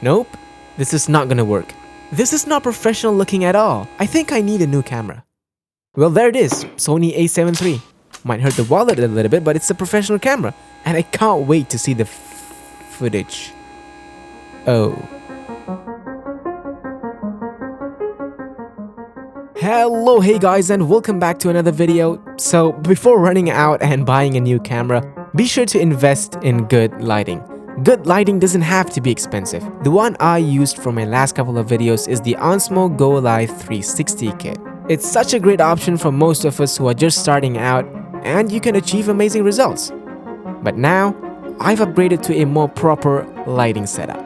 Nope, this is not gonna work. This is not professional looking at all. I think I need a new camera. Well, there it is, Sony A7 III. Might hurt the wallet a little bit, but it's a professional camera. And I can't wait to see the footage. Oh. Hello, hey guys, and welcome back to another video. So, before running out and buying a new camera, be sure to invest in good lighting. Good lighting doesn't have to be expensive. The one I used for my last couple of videos is the Osmo Go Live 360 kit. It's such a great option for most of us who are just starting out, and you can achieve amazing results. But now, I've upgraded to a more proper lighting setup.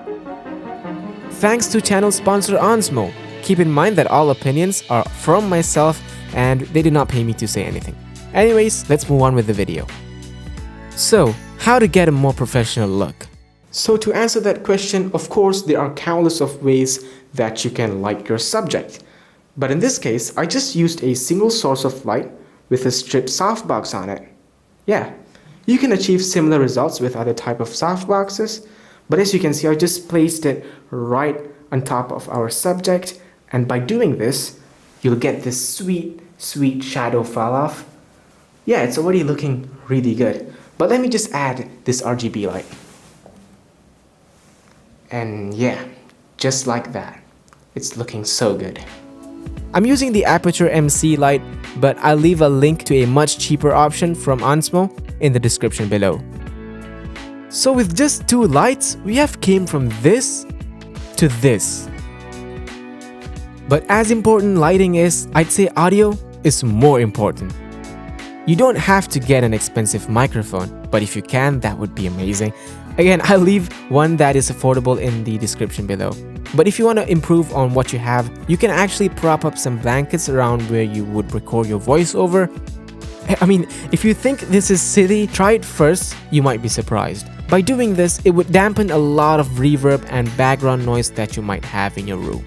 Thanks to channel sponsor Osmo. Keep in mind that all opinions are from myself and they do not pay me to say anything. Anyways, let's move on with the video. So, how to get a more professional look? So to answer that question, of course, there are countless of ways that you can light your subject. But in this case, I just used a single source of light with a stripped softbox on it. Yeah, you can achieve similar results with other type of softboxes, but as you can see, I just placed it right on top of our subject, and by doing this, you'll get this sweet shadow fall off. Yeah, it's already looking really good. But let me just add this RGB light. And yeah, just like that. It's looking so good. I'm using the Aperture MC light, but I'll leave a link to a much cheaper option from Osmo in the description below. So with just two lights, we have came from this to this. But as important lighting is, I'd say audio is more important. You don't have to get an expensive microphone, but if you can, that would be amazing. Again, I'll leave one that is affordable in the description below. But if you want to improve on what you have, you can actually prop up some blankets around where you would record your voiceover. I mean, if you think this is silly, try it first, you might be surprised. By doing this, it would dampen a lot of reverb and background noise that you might have in your room.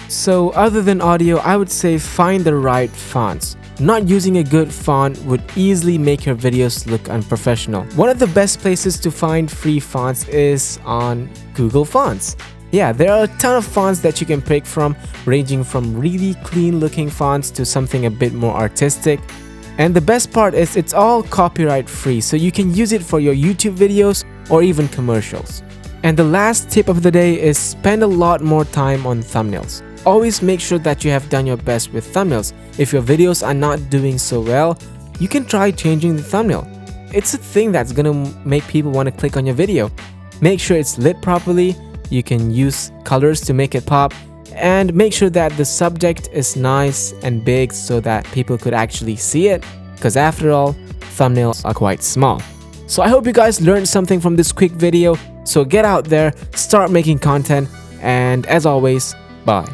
So other than audio, I would say find the right fonts. Not using a good font would easily make your videos look unprofessional. One of the best places to find free fonts is on Google Fonts. Yeah, there are a ton of fonts that you can pick from, ranging from really clean looking fonts to something a bit more artistic. And the best part is it's all copyright free, so you can use it for your YouTube videos or even commercials. And the last tip of the day is spend a lot more time on thumbnails. Always make sure that you have done your best with thumbnails. If your videos are not doing so well, you can try changing the thumbnail. It's a thing that's gonna make people want to click on your video. Make sure it's lit properly, you can use colors to make it pop, and make sure that the subject is nice and big so that people could actually see it, because after all, thumbnails are quite small. So I hope you guys learned something from this quick video. So get out there, start making content, and as always, bye.